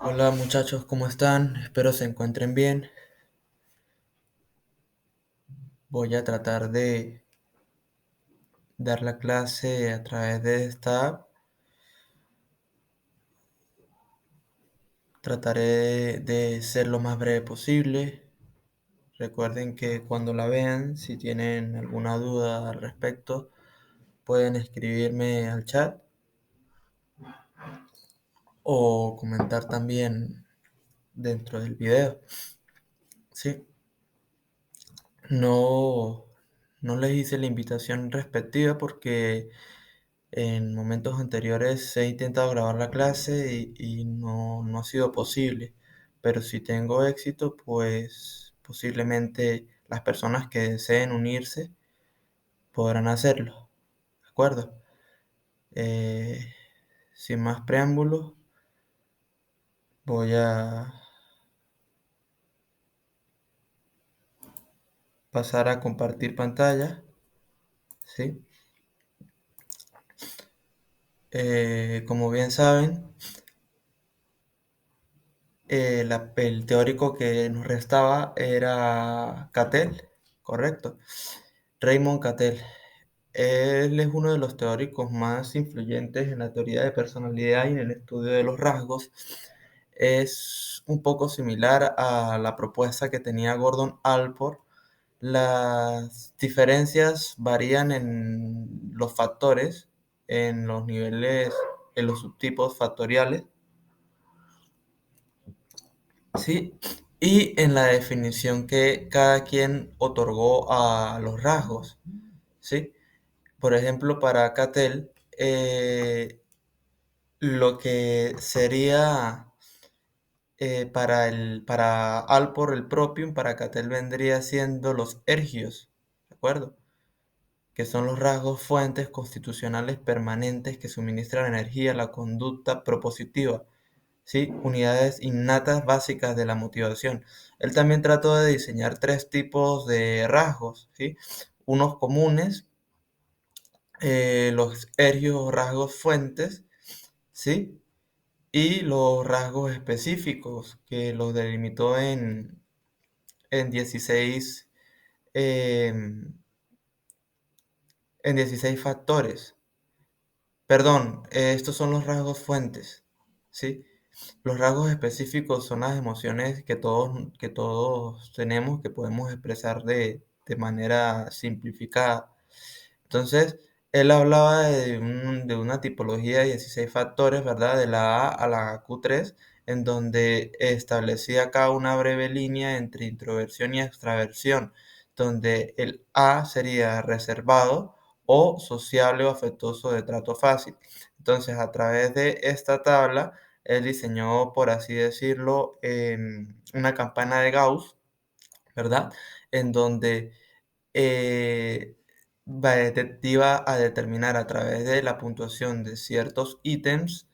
Hola muchachos, ¿cómo están? Espero se encuentren bien. Voy a tratar de dar la clase a través de esta app. Trataré de ser lo más breve posible. Recuerden que cuando la vean, si tienen alguna duda al respecto, pueden escribirme al chat o comentar también dentro del video. Sí, no, no les hice la invitación respectiva porque en momentos anteriores he intentado grabar la clase y no ha sido posible, pero si tengo éxito, pues posiblemente las personas que deseen unirse podrán hacerlo, ¿de acuerdo? Eh, Sin más preámbulos, voy a pasar a compartir pantalla, ¿sí? Como bien saben, el teórico que nos restaba era Cattell, ¿correcto? Raymond Cattell. Él es uno de los teóricos más influyentes en la teoría de personalidad y en el estudio de los rasgos. Es un poco similar a la propuesta que tenía Gordon Allport. Las diferencias varían en los factores, en los niveles, en los subtipos factoriales, ¿sí? Y en la definición que cada quien otorgó a los rasgos, ¿sí? Por ejemplo, para Cattell, lo que sería para Alpor el propium, para Cattell vendría siendo los ergios, ¿de acuerdo? Que son los rasgos fuentes constitucionales permanentes que suministran energía a la conducta propositiva, ¿sí? Unidades innatas básicas de la motivación. Él también trató de diseñar tres tipos de rasgos, ¿sí? Unos comunes, los ergios o rasgos fuentes, ¿sí? Y los rasgos específicos que los delimitó en 16, em, en 16 factores. Perdón, estos son los rasgos fuentes, ¿sí? Los rasgos específicos son las emociones que todos tenemos, que podemos expresar de manera simplificada. Entonces, él hablaba de una tipología de 16 factores, ¿verdad? De la A a la Q3, en donde establecía acá una breve línea entre introversión y extraversión, donde el A sería reservado o sociable o afectuoso de trato fácil. Entonces, a través de esta tabla, él diseñó, por así decirlo, una campana de Gauss, ¿verdad? En donde eh, iba a determinar a través de la puntuación de ciertos ítems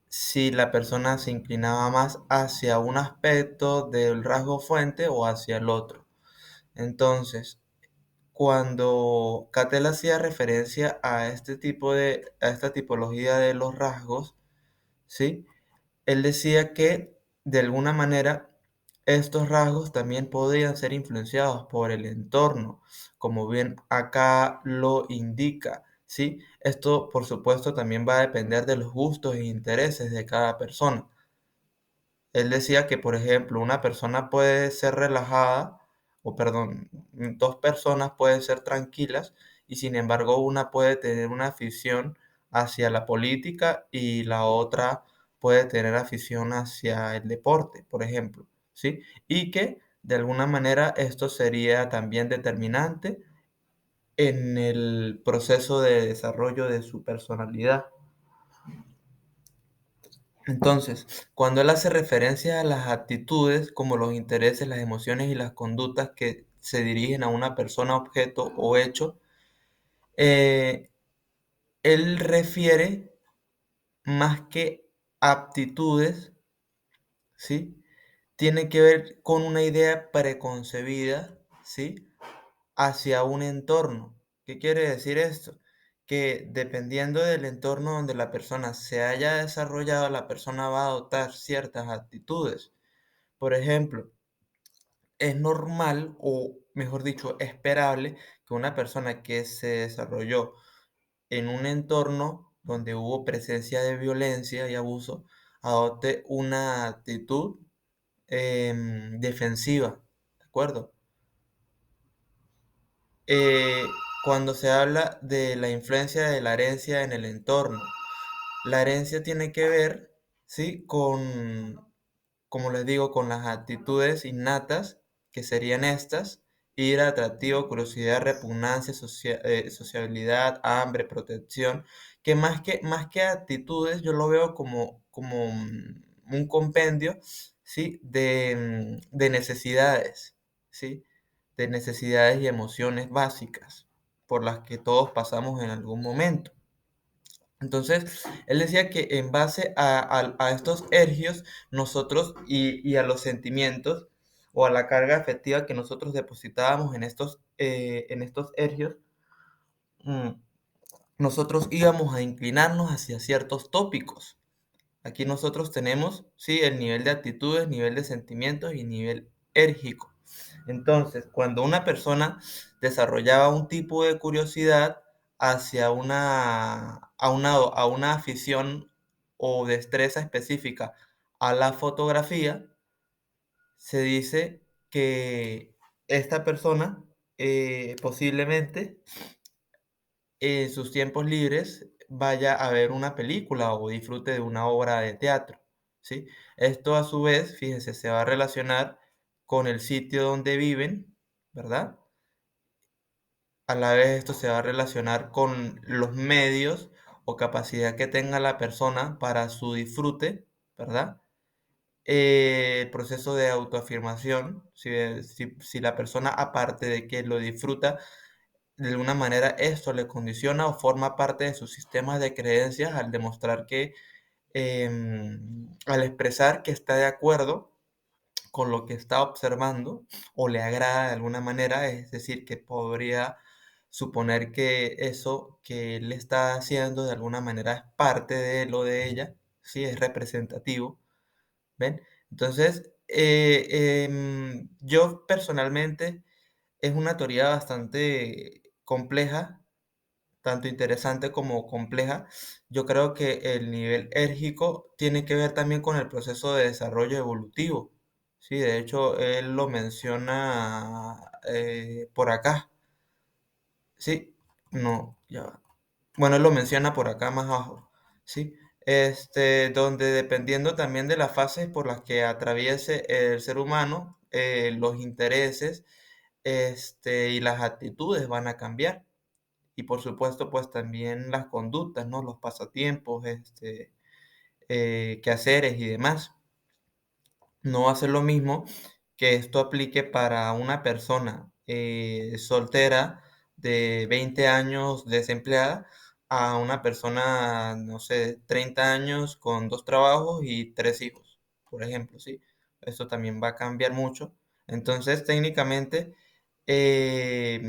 si la persona se inclinaba más hacia un aspecto del rasgo fuente o hacia el otro. Entonces, cuando Cattell hacía referencia a a esta tipología de los rasgos, ¿sí? Él decía que de alguna manera estos rasgos también podrían ser influenciados por el entorno, como bien acá lo indica, ¿sí? Esto, por supuesto, también va a depender de los gustos e intereses de cada persona. Él decía que, por ejemplo, una persona puede ser relajada, o perdón, dos personas pueden ser tranquilas y sin embargo una puede tener una afición hacia la política y la otra puede tener afición hacia el deporte, por ejemplo, ¿sí? Y que de alguna manera esto sería también determinante en el proceso de desarrollo de su personalidad. Entonces, cuando él hace referencia a las actitudes como los intereses, las emociones y las conductas que se dirigen a una persona, objeto o hecho, eh, él refiere más que aptitudes, ¿sí? Tiene que ver con una idea preconcebida, ¿sí? Hacia un entorno. ¿Qué quiere decir esto? que dependiendo del entorno donde la persona se haya desarrollado, la persona va a adoptar ciertas actitudes. Por ejemplo, es normal, o mejor dicho, esperable que una persona que se desarrolló en un entorno donde hubo presencia de violencia y abuso, adopte una actitud defensiva, ¿de acuerdo? Eh, Cuando se habla de la influencia de la herencia en el entorno, la herencia tiene que ver, ¿sí? Con, como les digo, con las actitudes innatas, que serían estas: ira, atractivo, curiosidad, repugnancia, sociabilidad, hambre, protección, que más que actitudes, yo lo veo como un compendio, ¿sí? De necesidades, ¿sí? De necesidades y emociones básicas por las que todos pasamos en algún momento. Entonces, él decía que en base a estos ergios, nosotros y a los sentimientos o a la carga afectiva que nosotros depositábamos en estos ergios, mm, nosotros íbamos a inclinarnos hacia ciertos tópicos. Aquí nosotros tenemos, sí, el nivel de actitudes, nivel de sentimientos y nivel érgico. Entonces, cuando una persona desarrollaba un tipo de curiosidad hacia a una afición o destreza específica a la fotografía, se dice que esta persona posiblemente en sus tiempos libres vaya a ver una película o disfrute de una obra de teatro, ¿sí? Esto a su vez, fíjense, se va a relacionar con el sitio donde viven, ¿verdad? A la vez esto se va a relacionar con los medios o capacidad que tenga la persona para su disfrute, ¿verdad? El proceso de autoafirmación, si la persona, aparte de que lo disfruta, de alguna manera esto le condiciona o forma parte de su sistema de creencias al demostrar que, al expresar que está de acuerdo con lo que está observando o le agrada de alguna manera, es decir, que podría suponer que eso que él está haciendo de alguna manera es parte de él o de ella, sí, es representativo, ¿ven? Entonces, yo personalmente es una teoría bastante compleja, tanto interesante como compleja. Yo creo que el nivel érgico tiene que ver también con el proceso de desarrollo evolutivo. Sí, de hecho, él lo menciona por acá. Sí, no, ya va. Bueno, él lo menciona por acá más abajo. Sí, donde dependiendo también de las fases por las que atraviese el ser humano, los intereses, y las actitudes van a cambiar. Y por supuesto, pues también las conductas, ¿no? Los pasatiempos, quehaceres y demás. No va a ser lo mismo que esto aplique para una persona soltera de 20 años desempleada a una persona, no sé, 30 años con 2 trabajos y 3 hijos, por ejemplo, ¿sí? Esto también va a cambiar mucho. Entonces, técnicamente, eh,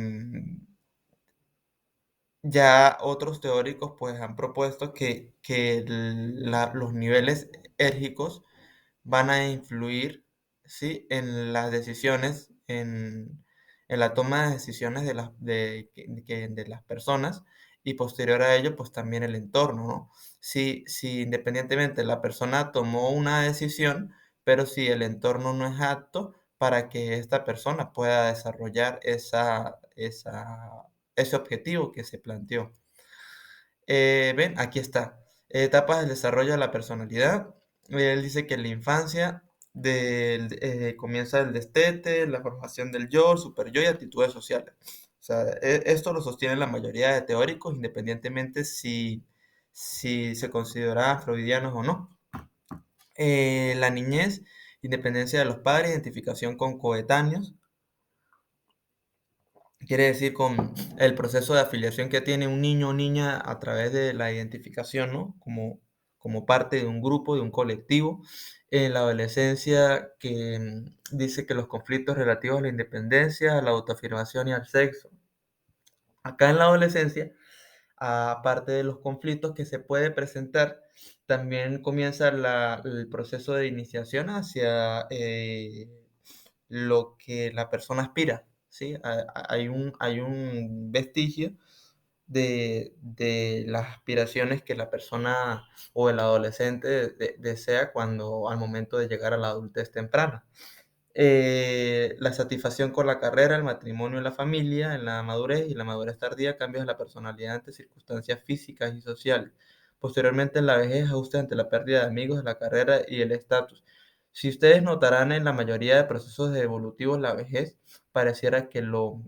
ya otros teóricos pues han propuesto que los niveles érgicos van a influir, ¿sí? En las decisiones, en la toma de decisiones de las personas y posterior a ello pues también el entorno, ¿no? Si independientemente la persona tomó una decisión, pero si el entorno no es apto para que esta persona pueda desarrollar ese objetivo que se planteó. Ven, aquí está. Etapas del desarrollo de la personalidad. Él dice que en la infancia comienza el destete, la formación del yo, el superyo y actitudes sociales. O sea, esto lo sostienen la mayoría de teóricos, independientemente si se consideran freudianos o no. La niñez, independencia de los padres, identificación con coetáneos. Quiere decir con el proceso de afiliación que tiene un niño o niña a través de la identificación, ¿no? Como parte de un grupo, de un colectivo. En la adolescencia, que dice que los conflictos relativos a la independencia, a la autoafirmación y al sexo. Acá en la adolescencia Aparte de los conflictos que se puede presentar, también comienza el proceso de iniciación hacia lo que la persona aspira, ¿sí? Hay un vestigio de las aspiraciones que la persona o el adolescente desea cuando al momento de llegar a la adultez temprana. La satisfacción con la carrera, el matrimonio y la familia, en la madurez y la madurez tardía, cambios en la personalidad ante circunstancias físicas y sociales. Posteriormente, en la vejez, ajuste ante la pérdida de amigos, la carrera y el estatus. Si ustedes notarán en la mayoría de procesos evolutivos, la vejez pareciera que lo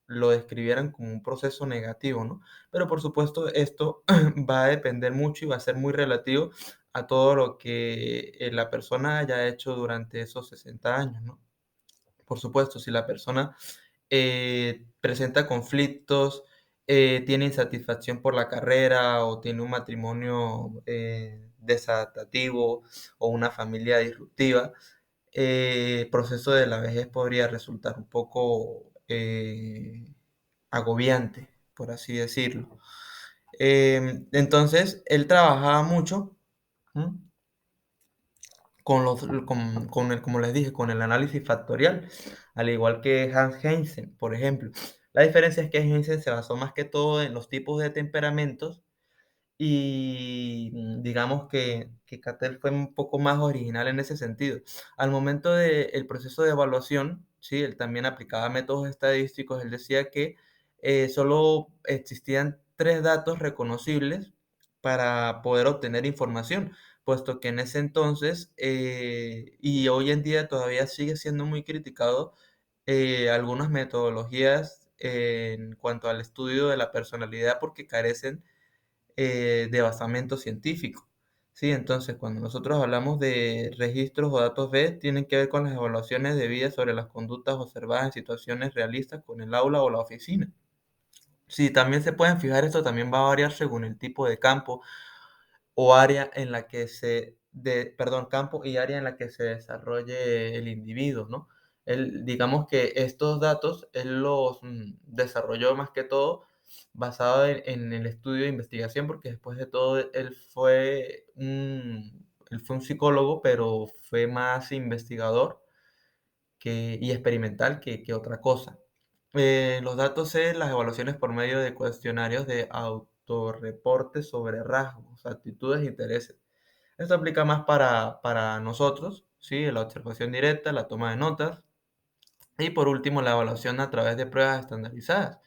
describieran como un proceso negativo, ¿no? Pero por supuesto, esto va a depender mucho y va a ser muy relativo a todo lo que la persona haya hecho durante esos 60 años, ¿no? Por supuesto, si la persona presenta conflictos, tiene insatisfacción por la carrera o tiene un matrimonio desadaptativo o una familia disruptiva, el proceso de la vejez podría resultar un poco agobiante, por así decirlo. Entonces, él trabajaba mucho. ¿Mm? Como les dije, con el análisis factorial, al igual que Hans Heinzen, por ejemplo. La diferencia es que Heinzen se basó más que todo en los tipos de temperamentos y digamos que Cattell fue un poco más original en ese sentido. Al momento del proceso de evaluación, ¿sí? Él también aplicaba métodos estadísticos. Él decía que solo existían tres datos reconocibles para poder obtener información, puesto que en ese entonces y hoy en día todavía sigue siendo muy criticado algunas metodologías en cuanto al estudio de la personalidad porque carecen de basamento científico. Sí, entonces cuando nosotros hablamos de registros o datos B, tienen que ver con las evaluaciones debidas sobre las conductas observadas en situaciones realistas con el aula o la oficina. Sí, también se pueden fijar, esto también va a variar según el tipo de campo o área en la que perdón, campo y área en la que se desarrolle el individuo, ¿no? Digamos que estos datos él los desarrolló más que todo basado en el estudio de investigación, porque después de todo él fue un psicólogo, pero fue más investigador y experimental que otra cosa. Los datos es las evaluaciones por medio de cuestionarios de autorreporte sobre rasgos, actitudes e intereses. Esto aplica más para nosotros, ¿sí? La observación directa, la toma de notas y por último la evaluación a través de pruebas estandarizadas.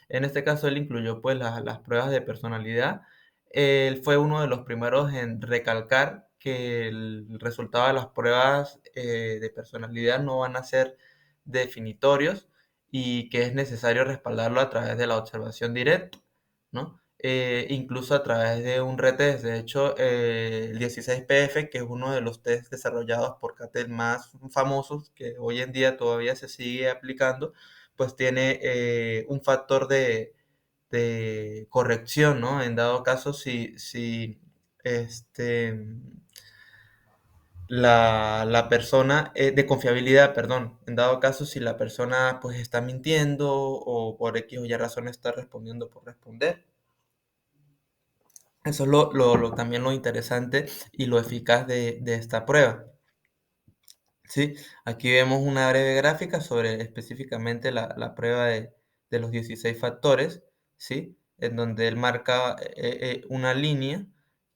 En este caso él incluyó pues las pruebas de personalidad. Él fue uno de los primeros en recalcar que el resultado de las pruebas de personalidad no van a ser definitorios y que es necesario respaldarlo a través de la observación directa, ¿no? Incluso a través de un retest. De hecho, el 16PF, que es uno de los test desarrollados por Cattell más famosos, que hoy en día todavía se sigue aplicando, pues tiene un factor de corrección, ¿no? En dado caso, si este, la persona, de confiabilidad, perdón, en dado caso, si la persona pues está mintiendo o por X o Y razón está respondiendo por responder. Eso es también lo interesante y lo eficaz de esta prueba. ¿Sí? Aquí vemos una breve gráfica sobre específicamente la prueba de los 16 factores, ¿sí? En donde él marca una línea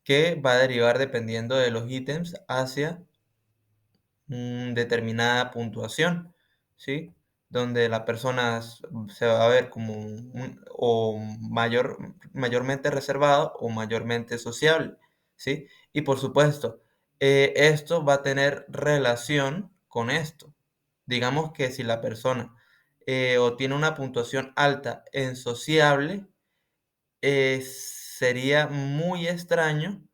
que va a derivar dependiendo de los ítems hacia determinada puntuación, ¿sí? Donde la persona se va a ver como o mayormente reservado o mayormente sociable, ¿sí? Y por supuesto, esto va a tener relación con esto. Digamos que si la persona obtiene una puntuación alta en sociable, sería muy extraño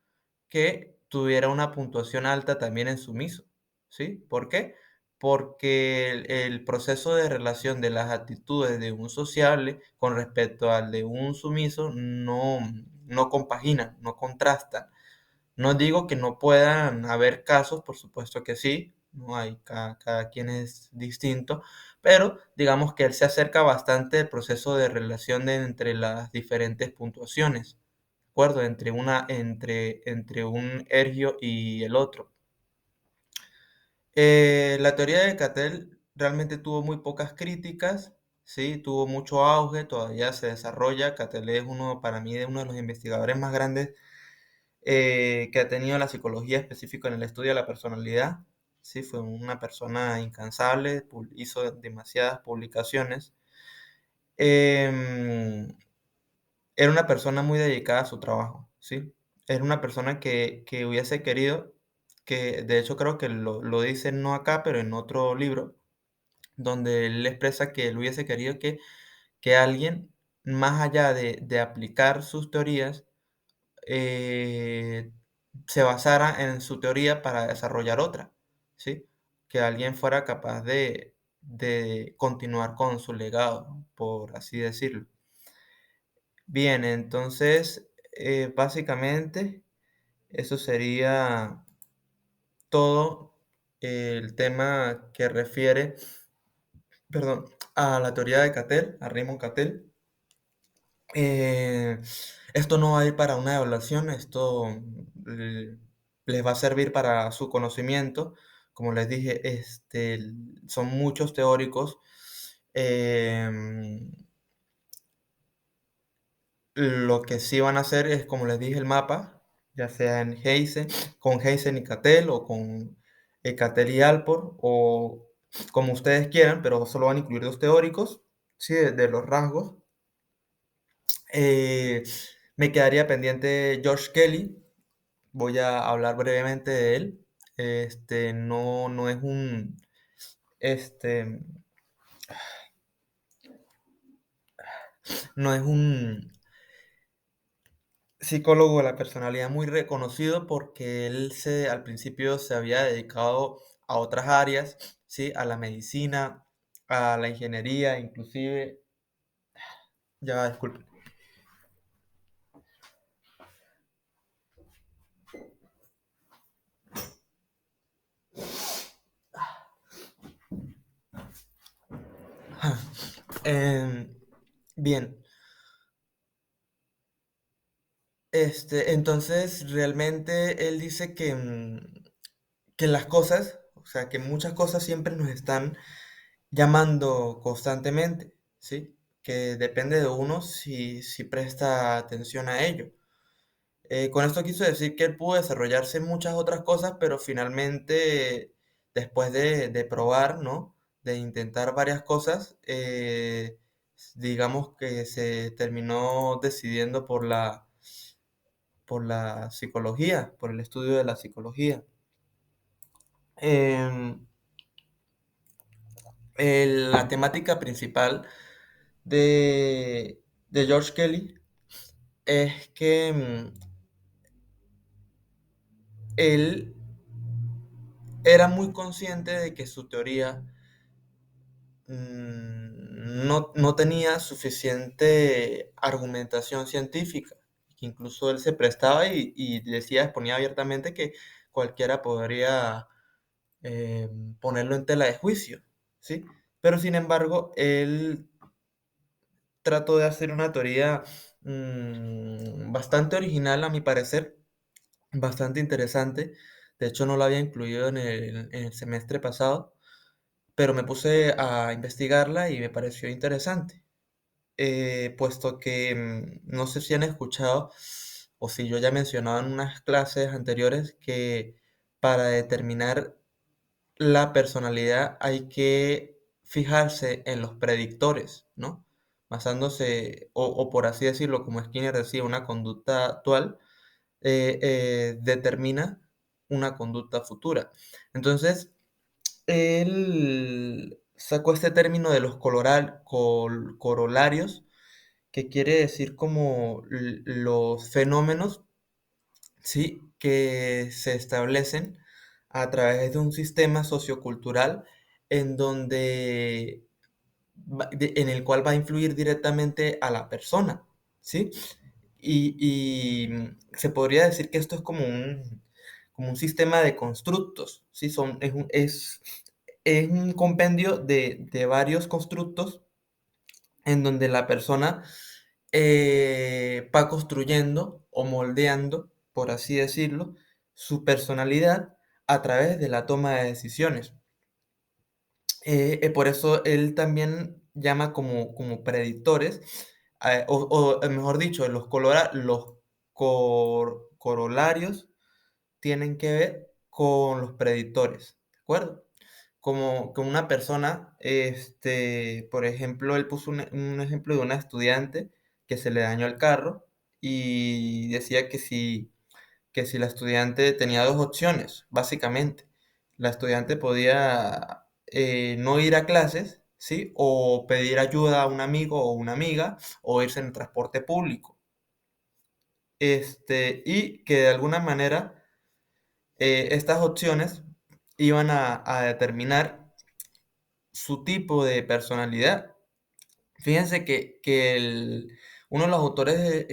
que tuviera una puntuación alta también en sumiso, ¿sí? ¿Por qué? Porque el proceso de relación de las actitudes de un sociable con respecto al de un sumiso no compaginan, no contrastan. No digo que no puedan haber casos, por supuesto que sí, no hay, cada quien es distinto, pero digamos que él se acerca bastante al proceso de relación entre las diferentes puntuaciones, ¿de acuerdo? Entre un ergio y el otro. La teoría de Cattell realmente tuvo muy pocas críticas, ¿sí? Tuvo mucho auge, todavía se desarrolla. Cattell es para mí, de uno de los investigadores más grandes que ha tenido la psicología específica en el estudio de la personalidad. Sí, fue una persona incansable, hizo demasiadas publicaciones. Em, Era una persona muy dedicada a su trabajo, ¿sí? Era una persona que hubiese querido, que de hecho creo que lo dice no acá, pero en otro libro, donde él expresa que él hubiese querido que alguien, más allá de aplicar sus teorías, eh, se basara en su teoría para desarrollar otra, ¿sí? Que alguien fuera capaz de continuar con su legado, por así decirlo. Bien, entonces, básicamente, eso sería todo el tema que refiere, perdón, a la teoría de Cattell, a Raymond Cattell. Eh, Esto no va a ir para una evaluación, esto les va a servir para su conocimiento. Como les dije, son muchos teóricos. em, lo que sí van a hacer es, como les dije, el mapa, ya sea en Heisen, con Heisen y Cattell, o con Cattell y Alport, o como ustedes quieran, pero solo van a incluir dos teóricos, ¿sí? De los rasgos. Eh, Me quedaría pendiente George Kelly. Voy a hablar brevemente de él. No es este, no es un psicólogo de la personalidad muy reconocido, porque al principio se había dedicado a otras áreas, ¿sí? A la medicina, a la ingeniería, inclusive, ya, disculpe. Em, Bien, entonces realmente él dice que las cosas, o sea, que muchas cosas siempre nos están llamando constantemente, ¿sí? Que depende de uno si presta atención a ello. Con esto quiso decir que él pudo desarrollarse en muchas otras cosas, pero finalmente, después de probar, ¿no? De intentar varias cosas, digamos que se terminó decidiendo por la psicología, por el estudio de la psicología. Em, la temática principal de George Kelly es que él era muy consciente de que su teoría no tenía suficiente argumentación científica, que incluso él se prestaba y decía, exponía abiertamente que cualquiera podría eh, ponerlo en tela de juicio, ¿sí? Pero sin embargo, él trató de hacer una teoría bastante original, a mi parecer, bastante interesante. De hecho, no lo había incluido en el semestre pasado, pero me puse a investigarla y me pareció interesante, puesto que no sé si han escuchado o si yo ya he mencionado en unas clases anteriores que para determinar la personalidad hay que fijarse en los predictores, ¿no? Basándose, o por así decirlo, como Skinner decía, una conducta actual determina una conducta futura. Entonces, él sacó este término de los corolarios, que quiere decir como los fenómenos, ¿sí? Que se establecen a través de un sistema sociocultural en donde en el cual va a influir directamente a la persona, ¿sí? Se podría decir que esto es como un sistema de constructos, ¿sí? es un compendio de varios constructos en donde la persona va construyendo o moldeando, por así decirlo, su personalidad a través de la toma de decisiones. Por eso él también llama como predictores, mejor dicho, los corolarios tienen que ver con los predictores, ¿de acuerdo? Como que una persona, por ejemplo, él puso un ejemplo de una estudiante que se le dañó el carro y decía que si la estudiante tenía dos opciones, básicamente. La estudiante podía no ir a clases, ¿sí? O pedir ayuda a un amigo o una amiga, o irse en el transporte público. Y que de alguna manera estas opciones iban a determinar su tipo de personalidad. Fíjense uno de los autores,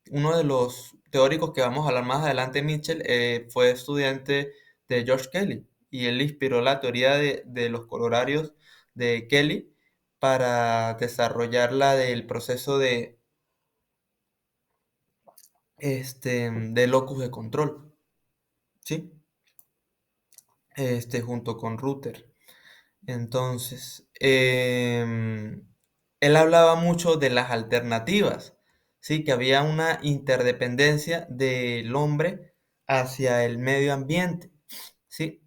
uno de los teóricos que vamos a hablar más adelante, Mitchell, fue estudiante de George Kelly y él inspiró la teoría de los colorarios de Kelly para desarrollar la del proceso de locus de control, ¿sí? Junto con Ruther. Entonces, él hablaba mucho de las alternativas, ¿sí? Que había una interdependencia del hombre hacia el medio ambiente, ¿sí?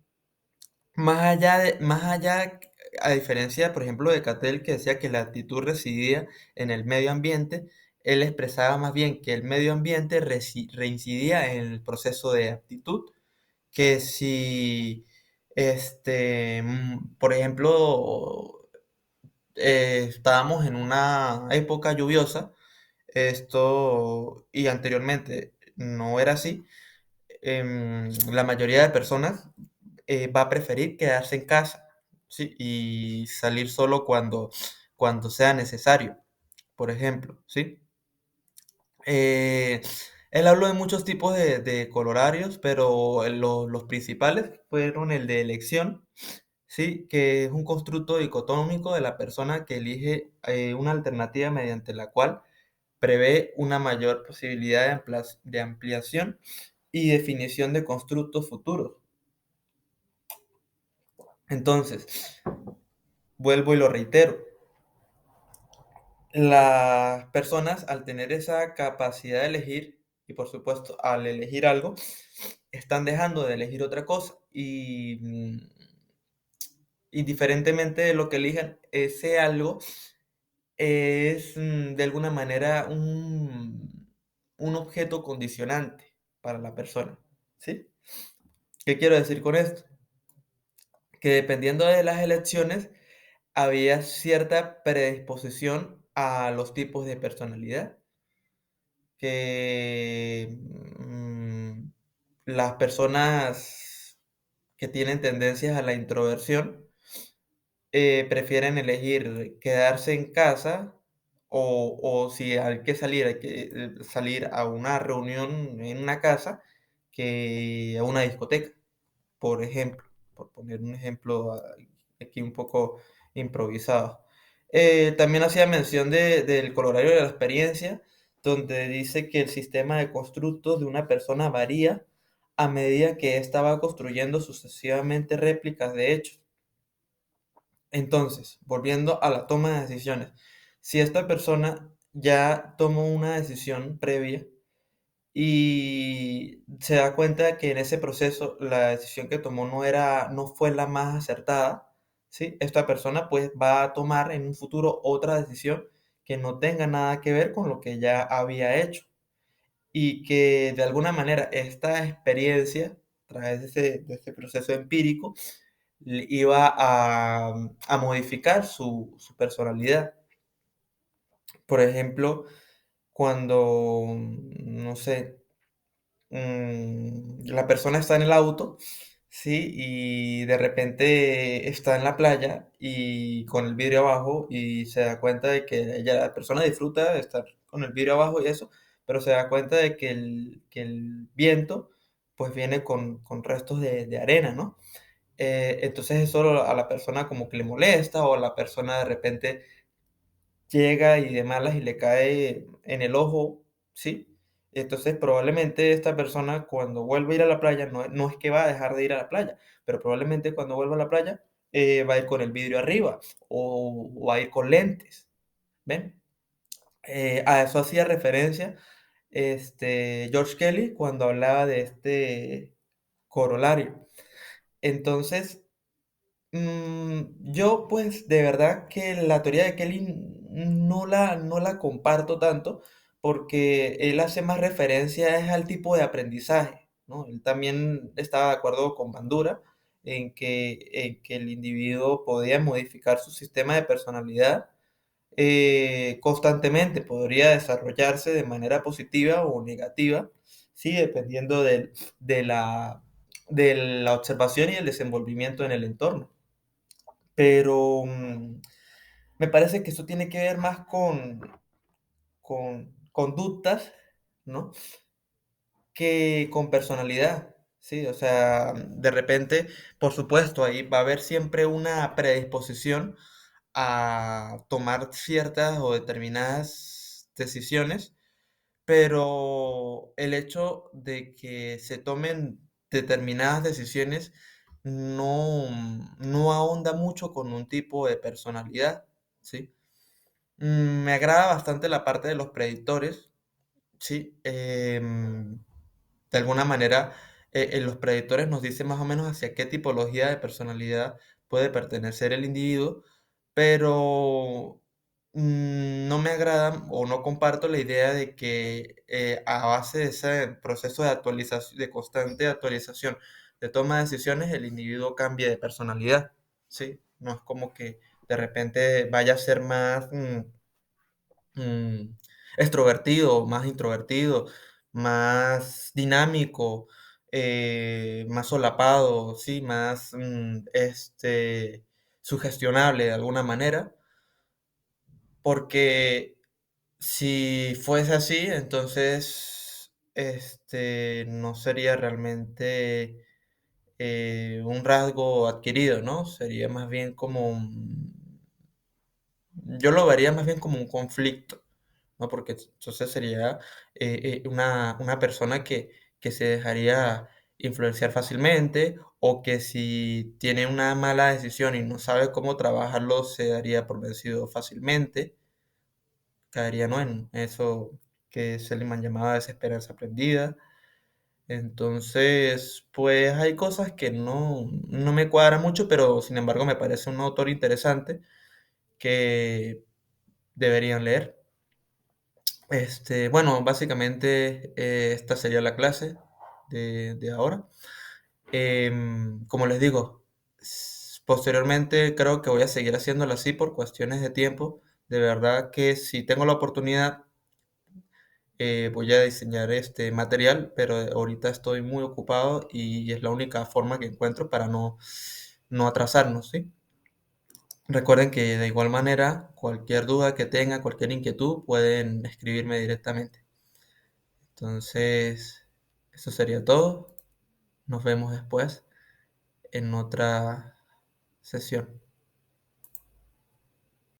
A diferencia, por ejemplo, de Cattell, que decía que la actitud residía en el medio ambiente, él expresaba más bien que el medio ambiente reincidía en el proceso de actitud, que si, por ejemplo, estábamos en una época lluviosa, y anteriormente no era así, la mayoría de personas va a preferir quedarse en casa, ¿sí? Y salir solo cuando sea necesario, por ejemplo, ¿sí? Eh, Él habló de muchos tipos de colorarios, pero los principales fueron el de elección, ¿sí? Que es un constructo dicotómico de la persona que elige una alternativa mediante la cual prevé una mayor posibilidad de ampliación y definición de constructos futuros. Entonces, vuelvo y lo reitero, las personas al tener esa capacidad de elegir, y por supuesto al elegir algo, están dejando de elegir otra cosa y indiferentemente de lo que elijan, ese algo es de alguna manera un objeto condicionante para la persona, ¿sí? ¿Qué quiero decir con esto? Que dependiendo de las elecciones, había cierta predisposición a los tipos de personalidad que las personas que tienen tendencias a la introversión prefieren elegir quedarse en casa o si hay que salir, hay que salir a una reunión en una casa que a una discoteca, por ejemplo, por poner un ejemplo aquí un poco improvisado. También hacía mención del colorario de la experiencia, donde dice que el sistema de constructos de una persona varía a medida que ésta va construyendo sucesivamente réplicas de hechos. Entonces, volviendo a la toma de decisiones, si esta persona ya tomó una decisión previa y se da cuenta que en ese proceso la decisión que tomó no fue la más acertada, ¿sí? Esta persona pues va a tomar en un futuro otra decisión que no tenga nada que ver con lo que ya había hecho y que de alguna manera esta experiencia, a través de ese proceso empírico, iba a modificar su personalidad. Por ejemplo, cuando, no sé, la persona está en el auto, ¿sí? Y de repente está en la playa y con el vidrio abajo y se da cuenta de que la persona disfruta de estar con el vidrio abajo y eso, pero se da cuenta de que el viento pues viene con restos de arena, ¿no? Entonces eso a la persona como que le molesta o la persona de repente llega y de malas y le cae en el ojo, ¿sí? Entonces probablemente esta persona cuando vuelva a ir a la playa, no es que va a dejar de ir a la playa, pero probablemente cuando vuelva a la playa va a ir con el vidrio arriba o va a ir con lentes, ¿ven? A eso hacía referencia George Kelly cuando hablaba de este corolario. Entonces, yo pues de verdad que la teoría de Kelly no la comparto tanto porque él hace más referencia es al tipo de aprendizaje, ¿no? Él también estaba de acuerdo con Bandura en que el individuo podía modificar su sistema de personalidad constantemente, podría desarrollarse de manera positiva o negativa, ¿sí? Dependiendo de la observación y el desenvolvimiento en el entorno. Pero me parece que eso tiene que ver más con conductas, ¿no? Que con personalidad, ¿sí? O sea, de repente, por supuesto, ahí va a haber siempre una predisposición a tomar ciertas o determinadas decisiones, pero el hecho de que se tomen determinadas decisiones no ahonda mucho con un tipo de personalidad, ¿sí? Me agrada bastante la parte de los predictores, ¿sí? De alguna manera, los predictores nos dicen más o menos hacia qué tipología de personalidad puede pertenecer el individuo, pero no me agrada o no comparto la idea de que a base de ese proceso de actualización, de constante actualización, de toma de decisiones, el individuo cambie de personalidad, ¿sí? No es como que de repente vaya a ser más mm, extrovertido, más introvertido, más dinámico, más solapado, sí, más sugestionable de alguna manera, porque si fuese así, entonces no sería realmente un rasgo adquirido, ¿no? Sería más bien como yo lo vería más bien como un conflicto, ¿no? Porque entonces sería una persona que se dejaría influenciar fácilmente o que si tiene una mala decisión y no sabe cómo trabajarlo, se daría por vencido fácilmente, caería, ¿no? En eso que Seligman llamaba desesperanza aprendida. Entonces, pues hay cosas que no me cuadran mucho, pero sin embargo me parece un autor interesante que deberían leer. Bueno, básicamente esta sería la clase de ahora. Como les digo, posteriormente creo que voy a seguir haciéndolo así por cuestiones de tiempo. De verdad que si tengo la oportunidad voy a diseñar este material, pero ahorita estoy muy ocupado y es la única forma que encuentro para no atrasarnos, ¿sí? Recuerden que de igual manera, cualquier duda que tengan, cualquier inquietud, pueden escribirme directamente. Entonces, eso sería todo. Nos vemos después en otra sesión.